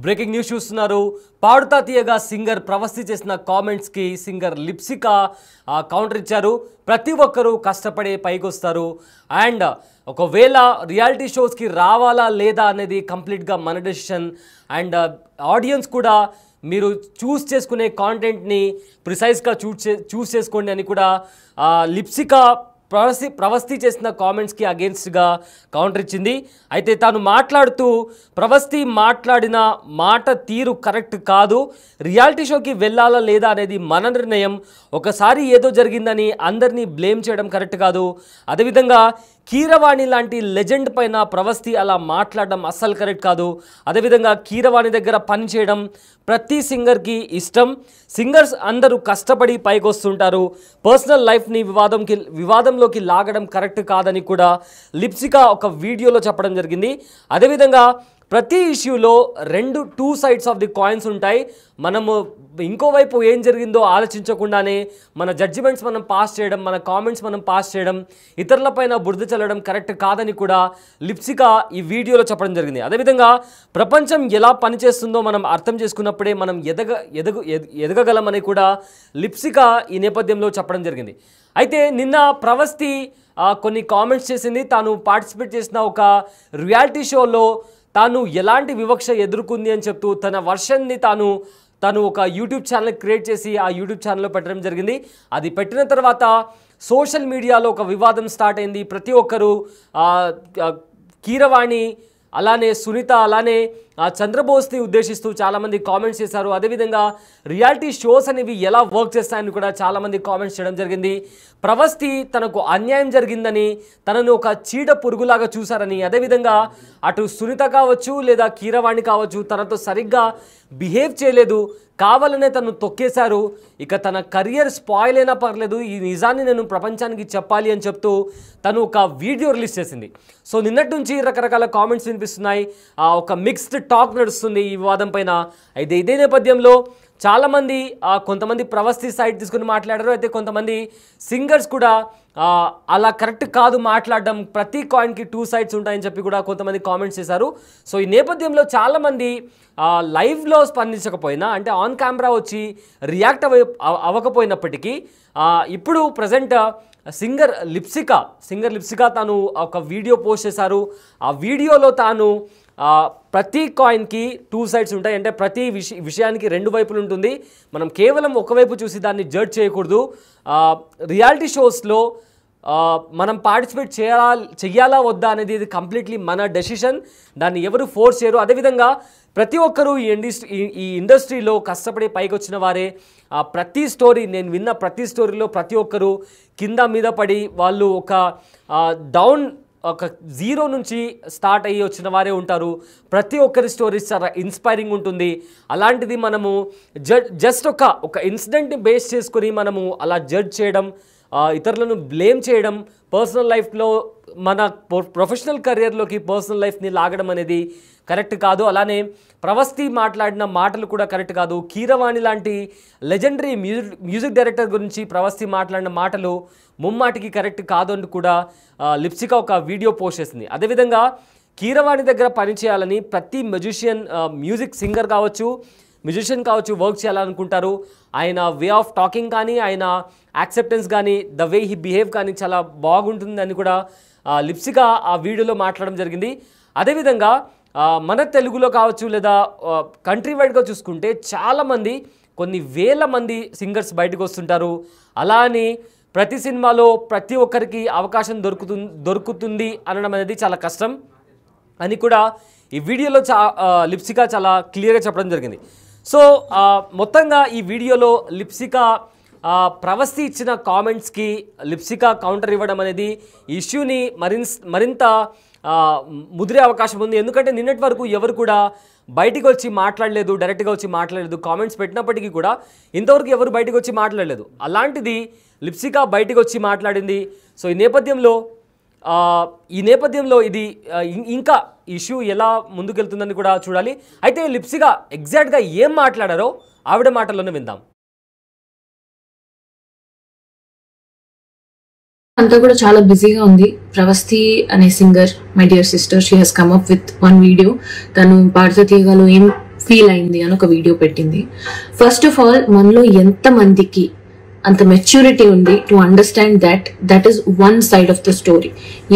Breaking news చూస్తున్నారు. పాడుతా తీయగా singer Pravasthi చేసిన కామెంట్స్ కి సింగర్ లిప్సిక కౌంటర్ ఇచ్చారు. ప్రతి ఒక్కరూ కష్టపడే పైకి వస్తారు అండ్ ఒకవేళ రియాలిటీ షోస్ కి రావాలా లేదా అనేది కంప్లీట్ గా మన డెసిషన్ అండ్ ఆడియన్స్ కూడా మీరు చూస్ చేసుకునే కాంటెంట్ ని ప్రిసైజ్ గా చూస్ చేసుకోండి అని కూడా లిప్సిక ప్రవస్తి చేసిన కామెంట్స్కి అగేన్స్ట్గా కౌంటర్ ఇచ్చింది. అయితే తాను మాట్లాడుతూ ప్రవస్తి మాట్లాడిన మాట తీరు కరెక్ట్ కాదు, రియాలిటీ షోకి వెళ్ళాలా లేదా అనేది మన నిర్ణయం, ఒకసారి ఏదో జరిగిందని అందరినీ బ్లేమ్ చేయడం కరెక్ట్ కాదు, అదేవిధంగా కీరవాణి లాంటి లెజెండ్ పైన ప్రవస్తి అలా మాట్లాడడం అస్సలు కరెక్ట్ కాదు, అదేవిధంగా కీరవాణి దగ్గర పని చేయడం ప్రతి సింగర్కి ఇష్టం, సింగర్స్ అందరూ కష్టపడి పైకి వస్తుంటారు, పర్సనల్ లైఫ్ని వివాదంలోకి లాగడం కరెక్ట్ కాదని కూడా లిప్సిక ఒక వీడియోలో చెప్పడం జరిగింది. అదేవిధంగా ప్రతి ఇష్యూలో two sides of the coins ఉంటాయి. మనము ఇంకోవైపు ఏం జరిగిందో ఆలోచించకుండానే మన జడ్జిమెంట్స్ మనం పాస్ చేయడం, మన కామెంట్స్ మనం పాస్ చేయడం, ఇతరులపైన బురద చల్లడం కరెక్ట్ కాదని కూడా లిప్సిక ఈ వీడియోలో చెప్పడం జరిగింది. అదేవిధంగా ప్రపంచం ఎలా పనిచేస్తుందో మనం అర్థం చేసుకున్నప్పుడే మనం ఎదగగలమని కూడా లిప్సిక ఈ నేపథ్యంలో చెప్పడం జరిగింది. అయితే నిన్న ప్రవస్తి కొన్ని కామెంట్స్ చేసింది. తాను పార్టిసిపేట్ చేసిన ఒక రియాలిటీ షోలో తాను ఎలాంటి వివక్ష ఎదుర్కొంది అని చెప్తూ తన వర్షన్ని తాను ఒక యూట్యూబ్ ఛానల్ క్రియేట్ చేసి ఆ యూట్యూబ్ ఛానల్లో పెట్టడం జరిగింది. అది పెట్టిన తర్వాత సోషల్ మీడియాలో ఒక వివాదం స్టార్ట్ అయింది. ప్రతి ఒక్కరూ కీరవాణి అలానే సునీత అలానే చంద్రబోస్ని ఉద్దేశిస్తూ చాలామంది కామెంట్స్ చేశారు. అదేవిధంగా రియాలిటీ షోస్ అనేవి ఎలా వర్క్ చేస్తాయని కూడా చాలామంది కామెంట్స్ చేయడం జరిగింది. ప్రవస్తి తనకు అన్యాయం జరిగిందని, తనను ఒక చీడ పురుగులాగా చూశారని, అదేవిధంగా అటు సునీత కావచ్చు లేదా కీరవాణి కావచ్చు తనతో సరిగ్గా బిహేవ్ చేయలేదు, కావాలనే తను తొక్కేశారు, ఇక తన కెరియర్ స్పాయిల్ అయినా పర్లేదు, ఈ నిజాన్ని నేను ప్రపంచానికి చెప్పాలి అని చెప్తూ తను ఒక వీడియో రిలీజ్ చేసింది. సో నిన్నటి నుంచి రకరకాల కామెంట్స్ వినిపిస్తున్నాయి, ఒక మిక్స్డ్ టాక్ నడుస్తుంది ఈ వివాదం పైన. అయితే ఇదే నేపథ్యంలో చాలామంది కొంతమంది ప్రవస్తి సైడ్ తీసుకుని మాట్లాడారు. అయితే కొంతమంది సింగర్స్ కూడా అలా కరెక్ట్ కాదు మాట్లాడడం, ప్రతి కాయిన్కి టూ సైడ్స్ ఉంటాయని చెప్పి కూడా కొంతమంది కామెంట్స్ చేశారు. సో ఈ నేపథ్యంలో చాలామంది లైవ్లో స్పందించకపోయినా, అంటే ఆన్ కెమెరా వచ్చి రియాక్ట్ అవ్వకపోయినప్పటికీ ఇప్పుడు ప్రజెంట్ సింగర్ లిప్సిక తాను ఒక వీడియో పోస్ట్ చేశారు. ఆ వీడియోలో తాను ప్రతి కాయిన్కి టూ సైడ్స్ ఉంటాయి, అంటే ప్రతి విషయానికి రెండు వైపులు ఉంటుంది, మనం కేవలం ఒకవైపు చూసి దాన్ని జడ్జ్ చేయకూడదు, రియాలిటీ షోస్లో మనం పార్టిసిపేట్ చెయ్యాలా వద్దా అనేది ఇది కంప్లీట్లీ మన డెసిషన్, దాన్ని ఎవరు ఫోర్స్ చేయరు. అదేవిధంగా ప్రతి ఒక్కరూ ఈ ఇండస్ట్రీలో కష్టపడి పైకి వచ్చిన వారే. ప్రతి స్టోరీ నేను విన్న ప్రతి స్టోరీలో ప్రతి ఒక్కరూ కింద మీద పడి వాళ్ళు ఒక జీరో నుంచి స్టార్ట్ అయ్యి వచ్చిన వారే ఉంటారు. ప్రతి ఒక్కరి స్టోరీస్ చాలా ఇన్స్పైరింగ్ ఉంటుంది. అలాంటిది మనము జస్ట్ ఒక ఇన్సిడెంట్ని బేస్ చేసుకొని మనము అలా జడ్జ్ చేయడం, ఇతరులను బ్లేమ్ చేయడం, పర్సనల్ లైఫ్లో మన ప్రొఫెషనల్ కెరియర్లోకి పర్సనల్ లైఫ్ని లాగడం అనేది కరెక్ట్ కాదు. అలానే ప్రవస్తి మాట్లాడిన మాటలు కూడా కరెక్ట్ కాదు. కీరవాణి లాంటి లెజెండరీ మ్యూజిక్ డైరెక్టర్ గురించి ప్రవస్తి మాట్లాడిన మాటలు ముమ్మాటికి కరెక్ట్ కాదు అని కూడా లిప్సిక ఒక వీడియో పోస్ట్ చేసింది. అదేవిధంగా కీరవాణి దగ్గర పనిచేయాలని ప్రతి మ్యూజిక్ సింగర్ కావచ్చు, మ్యూజిషియన్ కావచ్చు వర్క్ చేయాలనుకుంటారు. ఆయన వే ఆఫ్ టాకింగ్ కానీ, ఆయన యాక్సెప్టెన్స్ కానీ, ద వే హీ బిహేవ్ కానీ చాలా బాగుంటుందని కూడా లిప్సిక ఆ వీడియోలో మాట్లాడడం జరిగింది. అదేవిధంగా మన తెలుగులో కావచ్చు లేదా కంట్రీ వైడ్గా చూసుకుంటే చాలామంది కొన్ని వేల మంది సింగర్స్ బయటకు వస్తుంటారు. అలా అని ప్రతి సినిమాలో ప్రతి ఒక్కరికి అవకాశం దొరుకుతుంది అనడం అనేది చాలా కష్టం అని కూడా ఈ వీడియోలో లిప్సిక చాలా క్లియర్గా చెప్పడం జరిగింది. సో మొత్తంగా ఈ వీడియోలో లిప్సిక ప్రవస్తి ఇచ్చిన కామెంట్స్కి లిప్సిక కౌంటర్ ఇవ్వడం అనేది ఇష్యూని మరింత ముదిరే అవకాశం ఉంది. ఎందుకంటే నిన్నటి వరకు ఎవరు కూడా బయటికి వచ్చి మాట్లాడలేదు, డైరెక్ట్గా వచ్చి మాట్లాడలేదు, కామెంట్స్ పెట్టినప్పటికీ కూడా ఇంతవరకు ఎవరు బయటకు వచ్చి మాట్లాడలేదు. అలాంటిది లిప్సిక బయటకు వచ్చి మాట్లాడింది. సో ఈ నేపథ్యంలో ఇది ఇంకా ఇష్యూ ఎలా ముందుకెళ్తుందని కూడా చూడాలి. అయితే లిప్సిక ఎగ్జాక్ట్గా ఏం మాట్లాడారో ఆవిడ మాటల్లోనే విందాం. అంతా కూడా చాలా బిజీగా ఉంది. ప్రవస్తి అనే singer, my dear sister, she has come up with one video. తను పాడుతా తీయగాలో ఏం ఫీల్ అయింది అని ఒక వీడియో పెట్టింది. ఫస్ట్ ఆఫ్ ఆల్ మనలో ఎంత మందికి అంత మెచ్యూరిటీ ఉంది to understand that is one side of the story.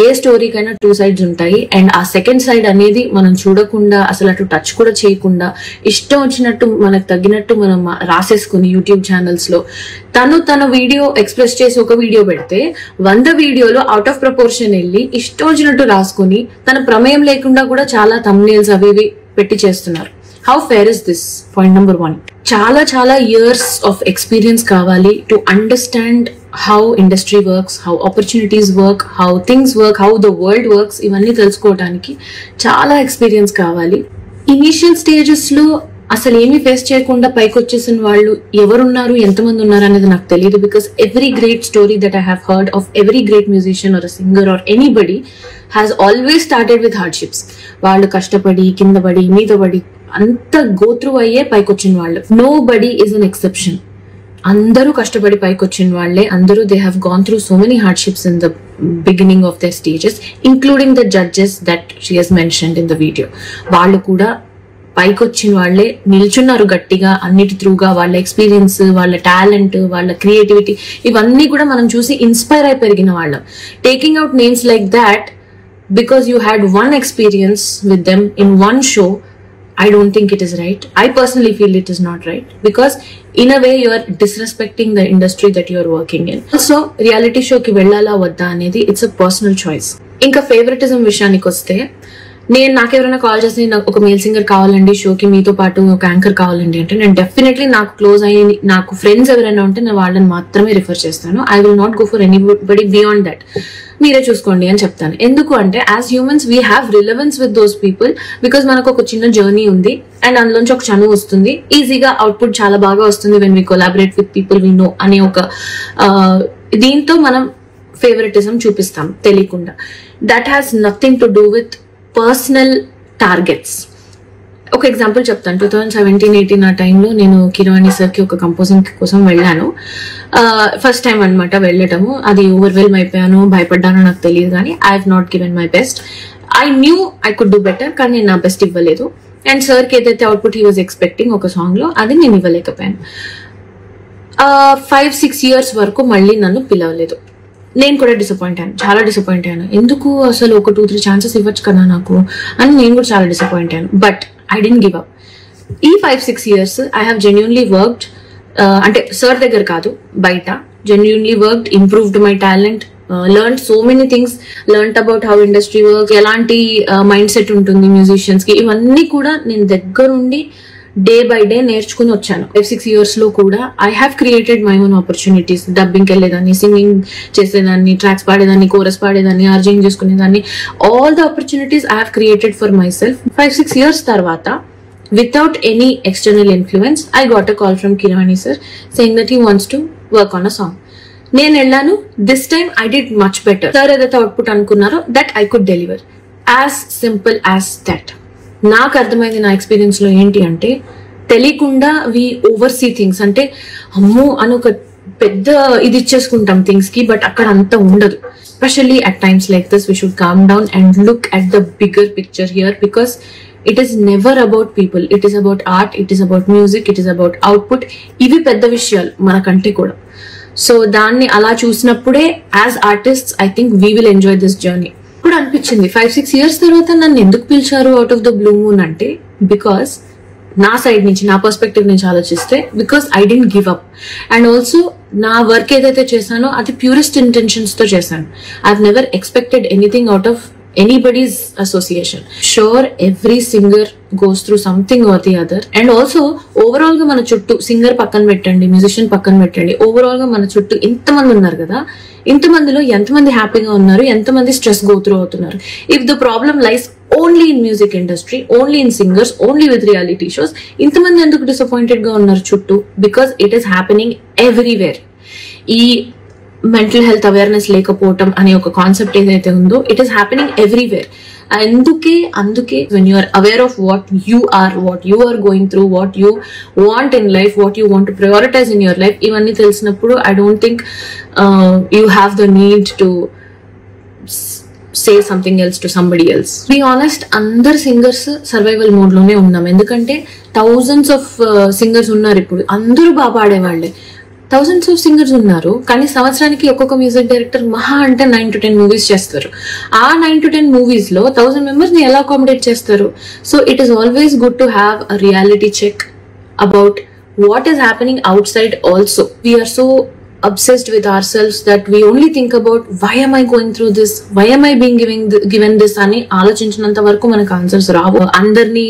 ఏ స్టోరీకైనా 2 sides ఉంటాయి. అండ్ ఆ సెకండ్ సైడ్ అనేది మనం చూడకుండా, అసలు అటు టచ్ కూడా చేయకుండా, ఇష్టం వచ్చినట్టు మనకు తగ్గినట్టు మనం రాసేసుకుని యూట్యూబ్ ఛానల్స్ లో తన వీడియో ఎక్స్ప్రెస్ చేసి ఒక వీడియో పెడితే 100 వీడియోలో అవుట్ ఆఫ్ ప్రపోర్షన్ వెళ్ళి ఇష్టం వచ్చినట్టు రాసుకుని తన ప్రమేయం లేకుండా కూడా చాలా thumbnails అవి పెట్టి చేస్తున్నారు. How fair is this? Point number 1. చాలా ఇయర్స్ ఆఫ్ ఎక్స్పీరియన్స్ కావాలి to understand how industry works, how opportunities work, how things work, how the world works. ఇవన్నీ తెలుసుకోవడానికి చాలా ఎక్స్పీరియన్స్ కావాలి. ఇనీషియల్ స్టేజెస్ లో అసలు ఏమీ ఫేస్ చేయకుండా పైకి వచ్చేసిన వాళ్ళు ఎవరున్నారు, ఎంతమంది ఉన్నారు అనేది నాకు తెలియదు. Because every great story that I have heard of every great musician or singer or anybody has always started with hardships. వాళ్ళు కష్టపడి, కింద పడి, మీద పడి అంత గో త్రూ అయ్యే పైకి వచ్చిన వాళ్ళు. Nobody is an exception. అందరూ కష్టపడి పైకి వచ్చిన వాళ్ళే. అందరూ they have gone through so many hardships in the beginning of their stages, including the judges that she has mentioned in the video. వాళ్ళు కూడా పైకి వచ్చిన వాళ్ళే, నిల్చున్నారు గట్టిగా అన్నిటి త్రూగా. వాళ్ళ ఎక్స్పీరియన్స్, వాళ్ళ టాలెంట్, వాళ్ళ క్రియేటివిటీ ఇవన్నీ కూడా మనం చూసి ఇన్స్పైర్ అయి పెరిగిన వాళ్ళం. Taking out names like that because you had one experience with them in one show, I don't think it is right. I personally feel it is not right because in a way you are disrespecting the industry that you are working in. Also reality show ki vellala vadda anedi it's a personal choice. Inka favoritism vishayaniki vaste, నేను నాకెవరైనా call చేసి నాకు ఒక male singer కావాలండి షోకి, మీతో పాటు ఒక anchor కావాలండి అంటే నేను డెఫినెట్లీ నాకు క్లోజ్ అయ్యి నాకు ఫ్రెండ్స్ ఎవరైనా ఉంటే నేను వాళ్ళని మాత్రమే రిఫర్ చేస్తాను. I will not go for anybody beyond that. మీరే చూసుకోండి అని చెప్తాను. ఎందుకు అంటే as humans we have relevance with those people because మనకు ఒక చిన్న జర్నీ ఉంది అండ్ అందులోంచి ఒక చనువు వస్తుంది. ఈజీగా అవుట్పుట్ చాలా బాగా వస్తుంది when we collaborate with people we know అనే ఒక దీంతో మనం ఫేవరెటిజం చూపిస్తాం తెలియకుండా. That has nothing to do with personal targets. ఒక ఎగ్జాంపుల్ చెప్తాను. 2017-18 ఆ టైంలో నేను కిరవాణి సార్కి ఒక కంపోజింగ్ కోసం వెళ్ళాను. ఫస్ట్ టైం అనమాట వెళ్ళటము. అది ఓవర్వెల్మ్ అయిపోయాను, భయపడ్డాను నాకు తెలియదు, కానీ I have not given my best. I knew I could do better, కానీ నేను నా బెస్ట్ ఇవ్వలేదు. అండ్ సార్కి ఏదైతే అవుట్పుట్ హీ వాజ్ ఎక్స్పెక్టింగ్ ఒక సాంగ్ లో అది నేను ఇవ్వలేకపోయాను. 5-6 years వరకు మళ్ళీ నన్ను పిలవలేదు. నేను కూడా డిసప్పాయింట్ అయ్యాను, చాలా డిసప్పాయింట్ అయ్యాను. ఎందుకు అసలు ఒక 2-3 ఛాన్సెస్ ఇవ్వచ్చు కదా నాకు అని నేను కూడా చాలా డిసప్పాయింట్ అయ్యాను. But I didn't give up. ఈ 5-6 years I have genuinely worked, అంటే సార్ దగ్గర కాదు బయట, genuinely worked, improved my talent, learn so many things, learn about how industry work, ఎలాంటి మైండ్ సెట్ ఉంటుంది మ్యూజిషియన్స్ కి, ఇవన్నీ కూడా నేను దగ్గరుండి డే బై డే నేర్చుకుని వచ్చాను. 5-6 years లో కూడా I have created my own opportunities. డబ్బింగ్కి వెళ్ళేదాన్ని, సింగింగ్ చేసేదాన్ని, ట్రాక్స్ పాడేదాన్ని, కోరస్ పాడేదాన్ని, ఆర్జింగ్ చేసుకునేదాన్ని. All the opportunities I have created for myself. 5-6 years తర్వాత without any external influence I got a call from Kirwani sir saying that he wants to work on a song. నేను వెళ్ళాను. This time I did much better. Sir ఏదైతే output అనుకున్నారో that I could deliver. As simple as that. నాకు అర్థమైంది నా experience లో ఏంటి అంటే, తెలియకుండా వి ఓవర్సీ థింగ్స్. అంటే అమ్మో అని ఒక పెద్ద ఇది ఇచ్చేసుకుంటాం థింగ్స్ కి, బట్ అక్కడ అంత ఉండదు. Especially at times like this we should calm down and look at the bigger picture here, because it is never about people, it is about art, it is about music, it is about output. ఇవి పెద్ద విషయాలు మనకంటే కూడా. So దాన్ని అలా చూసినప్పుడే as artist I think we will enjoy this journey. ఇప్పుడు అనిపించింది 5-6 years తర్వాత నన్ను ఎందుకు పిలిచారు out of the blue moon అంటే, బికాస్ నా సైడ్ నుంచి, నా పర్స్పెక్టివ్ నుంచి ఆలోచిస్తే, because I didn't give up. And also నా వర్క్ ఏదైతే చేశానో అది ప్యూరెస్ట్ ఇంటెన్షన్స్ తో చేశాను. I have never expected anything out of anybody's association. Sure, every singer goes through something or the other. And also overall గా మన చుట్టూ singer పక్కన పెట్టండి, మ్యూజిషియన్ పక్కన పెట్టండి, ఓవరాల్ గా మన చుట్టూ ఇంతమంది ఉన్నారు కదా, ఇంతమందిలో ఎంతమంది హ్యాపీగా ఉన్నారు, ఎంతమంది స్ట్రెస్ గో త్రూ అవుతున్నారు. If the problem lies only in music industry, only in singers, only with reality shows, ఇంతమంది ఎందుకు డిసప్పాయింటెడ్ గా ఉన్నారు చుట్టూ? Because it is happening everywhere. ఈ మెంటల్ హెల్త్ అవేర్నెస్ లేకపోవటం అనే ఒక కాన్సెప్ట్ ఏదైతే ఉందో, ఇట్ ఈస్ హ్యాపెనింగ్ ఎవ్రీవేర్. అందుకే when you are aware of what you are going through, what you want in life, what you want to prioritize in your life, ఇవన్నీ తెలిసినప్పుడు I don't think you have the need to say something else to somebody else. To be honest, అందరు singers survival mode లోనే ఉన్నాం. ఎందుకంటే thousands of singers ఉన్నారు. ఇప్పుడు అందరూ బాగా పాడేవాళ్లే. థౌజండ్స్ ఆఫ్ సింగర్స్ ఉన్నారు, కానీ సంవత్సరానికి ఒక్కొక్క మ్యూజిక్ డైరెక్టర్ మహా అంటే 9 to 10 మూవీస్ చేస్తారు. ఆ 9 to 10 మూవీస్ లో 1000 మెంబర్స్ ని ఎలా అకామిడేట్ చేస్తారు? So it is always good to have a reality check about what is happening outside also. We are so obsessed with ourselves that we only think about why am I going through this, why am I being given this అని ఆలోచించినంత వరకు మనకు answers రావు. అందరినీ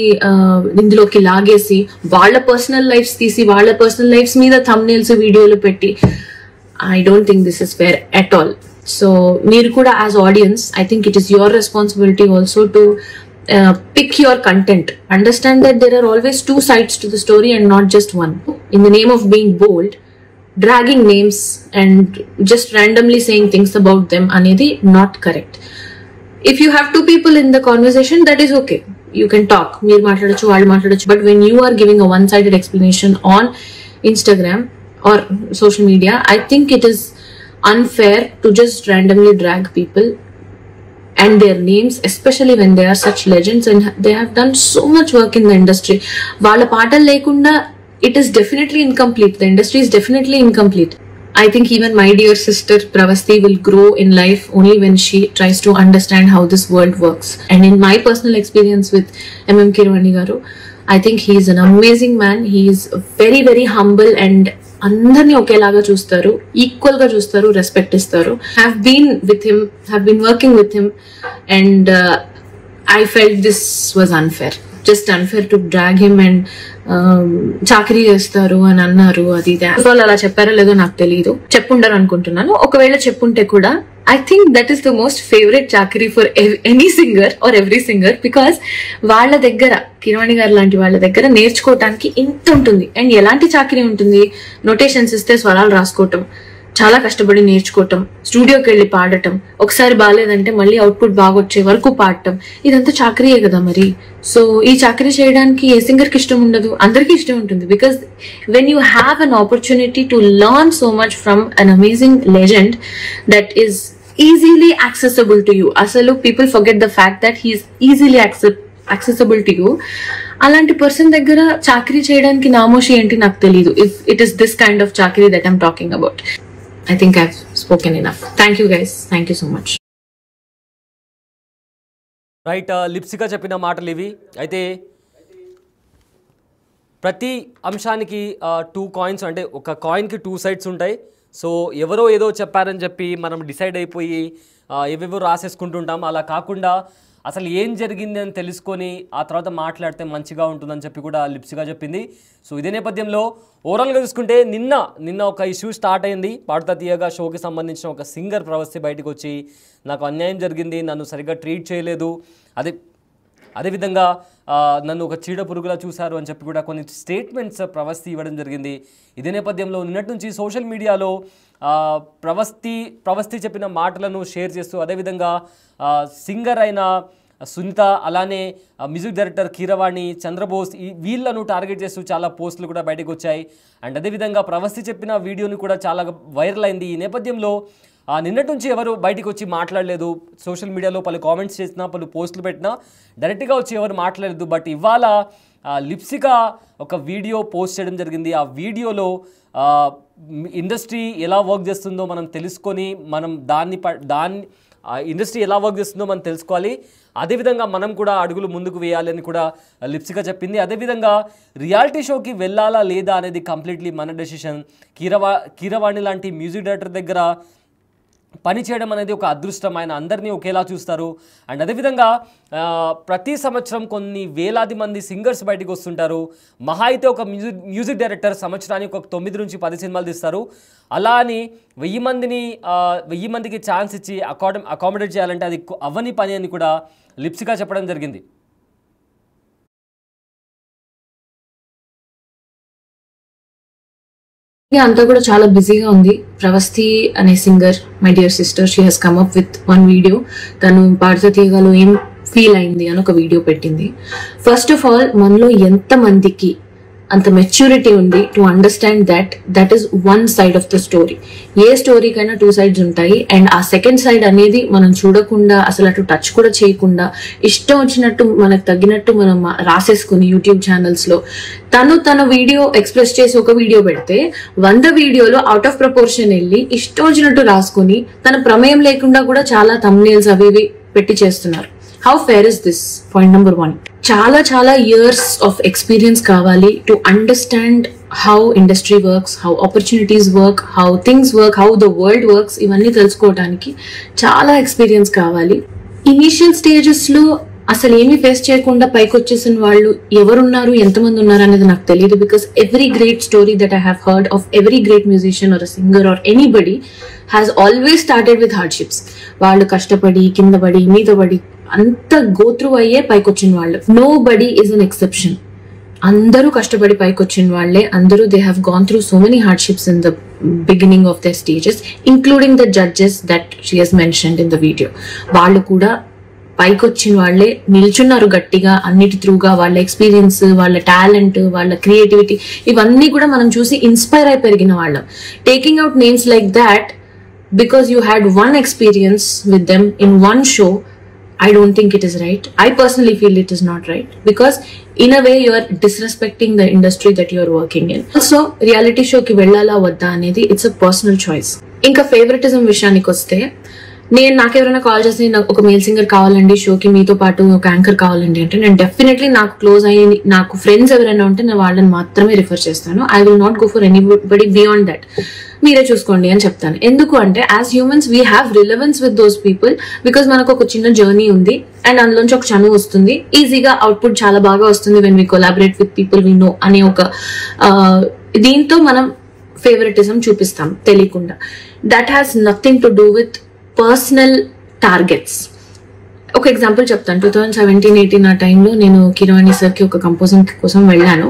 ఇందులోకి లాగేసి వాళ్ళ personal lifes తీసి వాళ్ళ personal lifes మీద థంబ్నెయిల్స్ వీడియోలు పెట్టి I don't think this is fair at all. So మీరు కూడా as audience, I think it is your responsibility also to pick your content. Understand that there are always two sides to the story and not just one. In the name of being bold, dragging names and just randomly saying things about them anedi not correct. If you have two people in the conversation, that is okay. You can talk. Meer maatladochu, vallu maatladochu. But when you are giving a one-sided explanation on Instagram or social media, I think it is unfair to just randomly drag people and their names, especially when they are such legends and they have done so much work in the industry. Vaalla paatalu lekunda it is definitely incomplete. The industry is definitely incomplete. I think even my dear sister Pravasti will grow in life only when she tries to understand how this world works. And in my personal experience with M.M. Keeravani garu, I think he is an amazing man. He is very, very humble and అందరినీ ఒకేలాగా చూస్తారు, equal గా చూస్తారు, respect ఇస్తారు. Have been working with him and I felt this was unfair. Just unfair to drag him and చాకరీ చేస్తారు అని అన్నారు. అది వాళ్ళు అలా చెప్పారో లేదో నాకు తెలియదు, చెప్పుండరు అనుకుంటున్నాను. ఒకవేళ చెప్పుంటే కూడా I think that is the most favorite chakri for any singer or every singer, because వాళ్ళ దగ్గర కిరవాణి గారు లాంటి వాళ్ళ దగ్గర నేర్చుకోవటానికి ఇంత ఉంటుంది. అండ్ ఎలాంటి చాకరీ ఉంటుంది? నోటేషన్స్ ఇస్తే స్వరాలు రాసుకోవటం, చాలా కష్టపడి నేర్చుకోవటం, స్టూడియోకి వెళ్ళి పాడటం, ఒకసారి బాగాలేదంటే మళ్ళీ అవుట్పుట్ బాగా వచ్చే వరకు పాడటం, ఇదంతా చాకరీయే కదా మరి. సో ఈ చాకరీ చేయడానికి ఏ సింగర్ కి ఇష్టం ఉండదు? అందరికీ ఇష్టం ఉంటుంది. Because when you have an opportunity to learn so much from an amazing legend that is easily accessible to you. Asalu people forget the fact that he is easily accessible to you. Alanti person daggara chakri cheyadaniki namoshi enti naku teliyadu. If it is this kind of chakri that I'm talking about. I think I've spoken enough. Thank you guys. Thank you so much. Right, Lipsika చెప్పిన మాటలు ఇవి. అయితే ప్రతి అంశానికి 2 coins, అంటే ఒక కాయిన్కి 2 sides ఉంటాయి. So ఎవరో ఏదో చెప్పారని చెప్పి మనం డిసైడ్ అయిపోయి ఏవేవో రాసేసుకుంటుంటాం. అలా కాకుండా అసలు ఏం జరిగింది అని తెలుసుకొని ఆ తర్వాత మాట్లాడితే మంచిగా ఉంటుందని చెప్పి కూడా లిప్సిగా చెప్పింది. సో ఇదే నేపథ్యంలో ఓవరాల్గా చూసుకుంటే నిన్న ఒక ఇష్యూ స్టార్ట్ అయింది. పాడుతా తీయగా షోకి సంబంధించిన ఒక సింగర్ ప్రవస్తి బయటకు వచ్చి నాకు అన్యాయం జరిగింది, నన్ను సరిగ్గా ట్రీట్ చేయలేదు, అదేవిధంగా నన్ను ఒక చీడ పురుగులా చూశారు అని చెప్పి కూడా కొన్ని స్టేట్మెంట్స్ ప్రవస్తి ఇవ్వడం జరిగింది. ఇదే నేపథ్యంలో నిన్నటి నుంచి సోషల్ మీడియాలో ప్రవస్తి చెప్పిన మాటలను షేర్ చేస్తూ, అదేవిధంగా సింగర్ అయిన సునీత, అలానే మ్యూజిక్ డైరెక్టర్ కీరవాణి, చంద్రబోస్, వీళ్ళను టార్గెట్ చేస్తూ చాలా పోస్టులు కూడా బయటకు వచ్చాయి. అండ్ అదేవిధంగా ప్రవస్తి చెప్పిన వీడియోని కూడా చాలా వైరల్ అయింది. ఈ నేపథ్యంలో నిన్నటి నుంచి ఎవరు బయటికి వచ్చి మాట్లాడలేదు. సోషల్ మీడియాలో పలు కామెంట్స్ చేసినా, పలు పోస్టులు పెట్టినా డైరెక్ట్గా వచ్చి ఎవరు మాట్లాడలేదు. బట్ ఇవాళ లిప్సికా ఒక వీడియో పోస్ట్ చేయడం జరిగింది. ఆ వీడియోలో ఇండస్ట్రీ ఎలా వర్క్ చేస్తుందో మనం తెలుసుకొని దాన్ని ఇండస్ట్రీ ఎలా వర్క్ చేస్తుందో మనం తెలుసుకోవాలి. అదేవిధంగా మనం కూడా అడుగులు ముందుకు వేయాలి అని కూడా లిప్సికా చెప్పింది. అదేవిధంగా రియాలిటీ షోకి వెళ్ళాలా లేదా అనేది కంప్లీట్లీ మన డెసిషన్. కీరవాణి లాంటి మ్యూజిక్ డైరెక్టర్ దగ్గర పని చేయడం అనేది ఒక అదృష్టం. ఆయన అందరినీ ఒకేలా చూస్తారు. అండ్ అదేవిధంగా ప్రతి సంవత్సరం కొన్ని వేలాది మంది సింగర్స్ బయటకు వస్తుంటారు. మహా అయితే ఒక మ్యూజిక్ డైరెక్టర్ సంవత్సరానికి ఒక 9 నుంచి 10 సినిమాలు తీస్తారు. అలా అని 1000 మందికి ఛాన్స్ ఇచ్చి అకామిడేట్ చేయాలంటే అది అవ్వని పని అని కూడా లిప్సికా చెప్పడం జరిగింది. అంతా కూడా చాలా బిజీగా ఉంది. ప్రవస్తి అనే singer, my dear sister, she has come up with 1 video. తను పాడుతా తీయగాలో ఏం ఫీల్ అయింది అని ఒక వీడియో పెట్టింది. ఫస్ట్ ఆఫ్ ఆల్, మనలో ఎంత మందికి అంత మెచ్యూరిటీ ఉంది to understand that is one side of the story. ఏ స్టోరీకైనా 2 sides ఉంటాయి. అండ్ ఆ సెకండ్ సైడ్ అనేది మనం చూడకుండా, అసలు అటు టచ్ కూడా చేయకుండా, ఇష్టం వచ్చినట్టు మనకు తగ్గినట్టు మనం రాసేసుకుని యూట్యూబ్ ఛానల్స్ లో తన వీడియో ఎక్స్ప్రెస్ చేసి ఒక వీడియో పెడితే 100 వీడియోలో అవుట్ ఆఫ్ ప్రపోర్షన్ వెళ్ళి ఇష్టం వచ్చినట్టు రాసుకుని తన ప్రమేయం లేకుండా కూడా చాలా thumbnails అవి ఇవి పెట్టి చేస్తున్నారు. How fair is this? Point number 1. చాలా years of experience కావాలి to understand how industry works, how opportunities work, how things work, how the world works. ఇవన్నీ తెలుసుకోవడానికి చాలా ఎక్స్పీరియన్స్ కావాలి. ఇనీషియల్ స్టేజెస్ లో అసలు ఏమీ ఫేస్ చేయకుండా పైకి వచ్చేసిన వాళ్ళు ఎవరున్నారు, ఎంతమంది ఉన్నారు అనేది నాకు తెలియదు. Because every great story that I have heard of every great musician or singer or anybody has always started with hardships. వాళ్ళు కష్టపడి కింద పడి మీద పడి అంత గోత్రు అయ్యే పైకి వచ్చిన వాళ్ళు. Nobody is an exception. అందరూ కష్టపడి పైకి వచ్చిన వాళ్ళే. అందరూ they have gone through so many hardships in the beginning of their stages, including the judges that she has mentioned in the video. వాళ్ళు కూడా పైకి వచ్చిన వాళ్ళే, నిల్చున్నారు గట్టిగా అన్నిటి త్రూగా. వాళ్ళ ఎక్స్పీరియన్స్, వాళ్ళ టాలెంట్, వాళ్ళ క్రియేటివిటీ ఇవన్నీ కూడా మనం చూసి ఇన్స్పైర్ అయి పెరిగిన వాళ్ళం. Taking out names like that because you had one experience with them in one show, I don't think it is right. I personally feel it is not right because in a way you are disrespecting the industry that you are working in. Also reality show ki vellala vadda anedi it's a personal choice. Inka favoritism విషయానికి వస్తే, నేను నాకెవరైనా call చేసి నాకు ఒక male singer కావాలండి షోకి, మీతో పాటు ఒక యాంకర్ కావాలండి అంటే నేను డెఫినెట్లీ నాకు క్లోజ్ అయ్యి నాకు ఫ్రెండ్స్ ఎవరైనా ఉంటే నేను వాళ్ళని మాత్రమే రిఫర్ చేస్తాను. I will not go for anybody beyond that. మీరే చూసుకోండి అని చెప్తాను. ఎందుకు అంటే as humans we have relevance with those people because మనకు ఒక చిన్న జర్నీ ఉంది అండ్ అందులోంచి ఒక చనువు వస్తుంది. ఈజీగా అవుట్పుట్ చాలా బాగా వస్తుంది when we collaborate with people we know అనే ఒక దీంతో మనం ఫేవరెటిజం చూపిస్తాం తెలియకుండా. That has nothing to do with personal targets. ఒక ఎగ్జాంపుల్ చెప్తాను. 2017-18 ఆ టైంలో నేను కిరవాణి సార్కి ఒక కంపోజింగ్ కోసం వెళ్ళాను.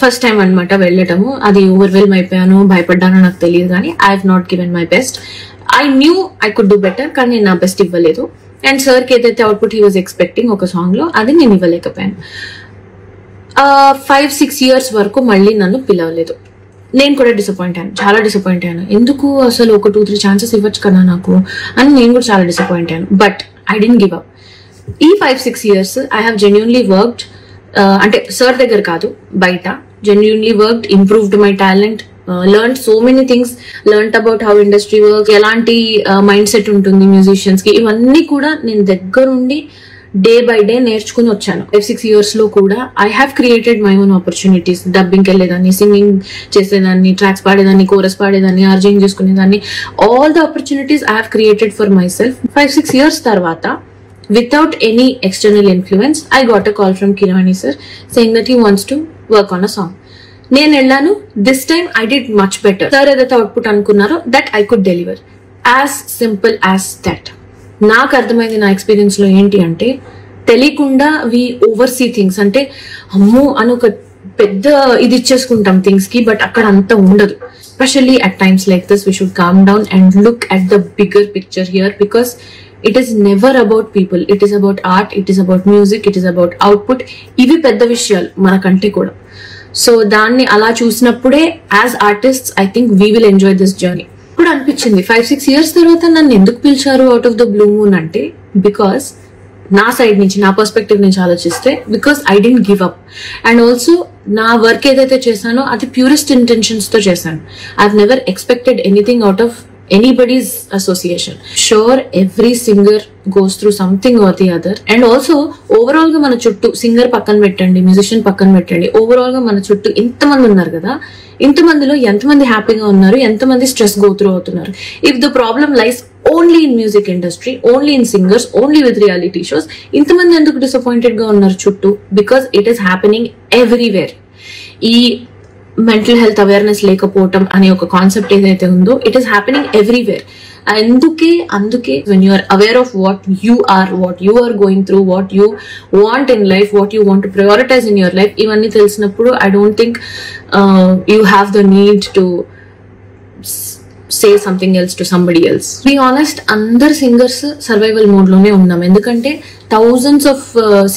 ఫస్ట్ టైం అనమాట వెళ్ళటము. అది ఓవర్వెల్మ్ అయిపోయాను, భయపడ్డాను నాకు తెలియదు. కానీ I have not given my best. I knew I could do better, కానీ నేను నా బెస్ట్ ఇవ్వలేదు. అండ్ సార్కి ఏదైతే అవుట్పుట్ హీ వాజ్ ఎక్స్పెక్టింగ్ ఒక సాంగ్ లో, అది నేను ఇవ్వలేకపోయాను. 5-6 years వరకు మళ్ళీ నన్ను పిలవలేదు. నేను కూడా డిసప్పాయింట్ అయ్యాను, చాలా డిసప్పాయింట్ అయ్యాను. ఎందుకు అసలు ఒక 2-3 ఛాన్సెస్ ఇవ్వచ్చు కదా నాకు అని నేను కూడా చాలా డిసప్పాయింట్ అయ్యాను. But I didn't give up. ఈ 5-6 years I have genuinely worked, అంటే సార్ దగ్గర కాదు బయట, genuinely worked, improved my talent, learn so many things, learn about how industry work, ఎలాంటి మైండ్ సెట్ ఉంటుంది మ్యూజిషియన్స్ కి, ఇవన్నీ కూడా నేను దగ్గరుండి డే బై డే నేర్చుకుని వచ్చాను. 5-6 years లో కూడా I have created my own opportunities. డబ్బింగ్కి వెళ్ళేదాన్ని, సింగింగ్ చేసేదాన్ని, ట్రాక్స్ పాడేదాన్ని, కోరస్ పాడేదాన్ని, ఆర్జింగ్ చేసుకునేదాన్ని. All the opportunities I have created for myself. 5-6 years తర్వాత without any external influence I got a call from Kirwani sir saying that he wants to work on a song. నేను వెళ్ళాను. This time I did much better. Sir ఏదైతే output అనుకున్నారో that I could deliver. As simple as that. నాకు అర్థమైంది నా experience లో ఏంటి అంటే, తెలియకుండా వి ఓవర్సీ థింగ్స్. అంటే అమ్మో అని ఒక పెద్ద ఇది ఇచ్చేసుకుంటాం థింగ్స్ కి, బట్ అక్కడ అంత ఉండదు. Especially at times like this we should calm down and look at the bigger picture here, because it is never about people, it is about art, it is about music, it is about output. ఇవి పెద్ద విషయాలు మనకంటే కూడా. So దాన్ని అలా చూసినప్పుడే as artists I think we will enjoy this journey. ఇప్పుడు అనిపించింది 5-6 years తర్వాత నన్ను ఎందుకు పిలిచారు out of the blue moon అంటే, బికాస్ నా సైడ్ నుంచి, నా పర్స్పెక్టివ్ నుంచి ఆలోచిస్తే, because I didn't give up. And also నా వర్క్ ఏదైతే చేశానో అది ప్యూరెస్ట్ ఇంటెన్షన్స్ తో చేశాను. I have never expected anything out of anybody's association. Sure, every singer goes through something or the other. And also overall గా మన చుట్టూ, singer పక్కన పెట్టండి, మ్యూజిషియన్ పక్కన పెట్టండి, ఓవరాల్ గా మన చుట్టూ ఇంతమంది ఉన్నారు కదా, ఇంతమందిలో ఎంతమంది హ్యాపీగా ఉన్నారు, ఎంతమంది స్ట్రెస్ గో త్రూ అవుతున్నారు. If the problem lies only in music industry, only in singers, only with reality shows, ఇంతమంది ఎందుకు డిసప్పాయింటెడ్ గా ఉన్నారు చుట్టూ? Because it is happening everywhere. ఈ మెంటల్ హెల్త్ అవేర్నెస్ లేకపోవటం అనే ఒక కాన్సెప్ట్ ఏదైతే ఉందో, ఇట్ ఈస్ హ్యాపెనింగ్ ఎవ్రీవేర్. అందుకే when you are aware of what you are going through, what you want in life, what you want to prioritize in your life, ఇవన్నీ తెలిసినప్పుడు I don't think you have the need to say something else to somebody else. To be honest, అందరు singers survival mode లోనే ఉన్నాం. ఎందుకంటే thousands of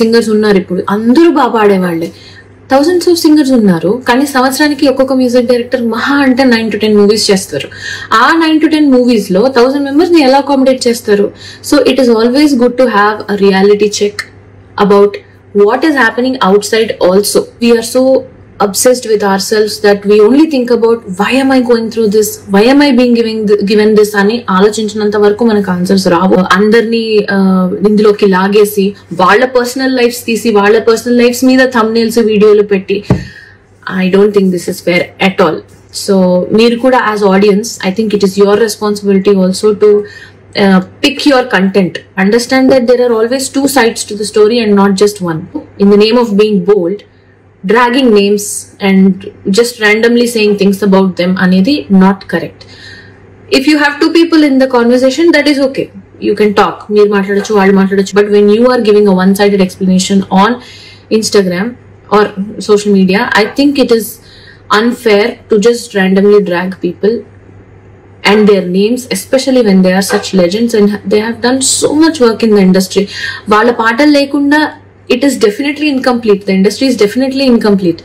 singers ఉన్నారు ఇప్పుడు, అందరూ బాగా పాడేవాళ్లే. థౌసండ్స్ ఆఫ్ సింగర్స్ ఉన్నారు, కానీ సంవత్సరానికి ఒక్కొక్క మ్యూజిక్ డైరెక్టర్ మహా అంటే 9 to 10 మూవీస్ చేస్తారు. ఆ 9 to 10 మూవీస్ లో 1000 మెంబర్స్ ని ఎలా అకామిడేట్ చేస్తారు? So it is always good to have a reality check about what is happening outside also. We're so obsessed with ourselves that we only think about why am I going through this, why am I being given this అని ఆలోచించినంత వరకు మనకు answers రావు. అందరినీ ఇందులోకి లాగేసి వాళ్ళ personal lifes తీసి వాళ్ళ personal lifes మీద థంబ్నెయిల్స్ వీడియోలు పెట్టి I don't think this is fair at all. So మీరు కూడా as audience, I think it is your responsibility also to pick your content. Understand that there are always two sides to the story and not just one. In the name of being bold, dragging names and just randomly saying things about them anedi not correct. If you have two people in the conversation, that is okay, you can talk, meer maatladochu vallu maatladochu, but when you are giving a one sided explanation on Instagram or social media, I think it is unfair to just randomly drag people and their names, especially when they are such legends and they have done so much work in the industry. Vaalla paatalu lekunda it is definitely incomplete. The industry is definitely incomplete.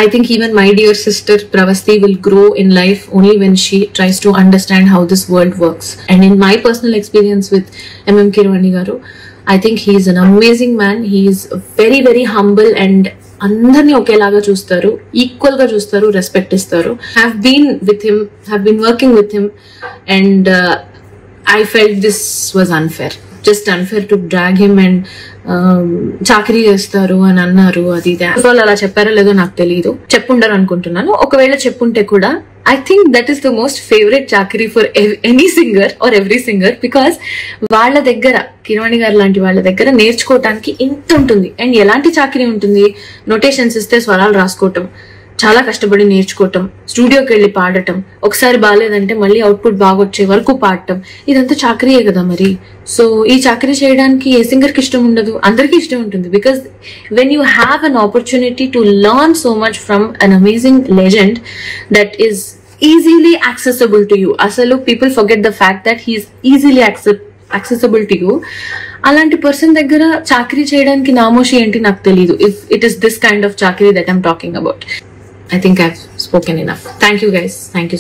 I think even my dear sister Pravasti will grow in life only when she tries to understand how this world works. And in my personal experience with M.M. Keeravani garu, I think he is an amazing man. He is very, very humble and అందరినీ ఒకేలాగా చూస్తారు, equal గా చూస్తారు, respect ఇస్తారు. Have been working with him and I felt this was unfair. Just unfair to drag him and చాకరీ చేస్తారు అని అన్నారు. అది వాళ్ళు అలా చెప్పారో లేదో నాకు తెలియదు, చెప్పుండరు అనుకుంటున్నాను. ఒకవేళ చెప్పుంటే కూడా I think that is the most favorite చాకరీ for any singer or every singer, because వాళ్ళ దగ్గర కిరవాణి గారు లాంటి వాళ్ళ దగ్గర నేర్చుకోవటానికి ఇంత ఉంటుంది. అండ్ ఎలాంటి చాకరీ ఉంటుంది? నోటేషన్స్ ఇస్తే స్వరాలు రాసుకోవటం, చాలా కష్టపడి నేర్చుకోవటం, స్టూడియోకి వెళ్ళి పాడటం, ఒకసారి బాగాలేదంటే మళ్ళీ అవుట్పుట్ బాగా వచ్చే వరకు పాడటం, ఇదంతా చాకరీయే కదా మరి. సో ఈ చాకరీ చేయడానికి ఏ సింగర్ కి ఇష్టం ఉండదు? అందరికీ ఇష్టం ఉంటుంది. Because when you have an opportunity to learn so much from an amazing legend that is easily accessible to you. అసలు people forget the fact that he's easily accessible to you. అలాంటి person దగ్గర చాకరీ చేయడానికి నామోషి ఏంటి నాకు తెలియదు. If it is this kind of చాకరీ that I'm talking about. I think I've spoken enough. Thank you guys. Thank you.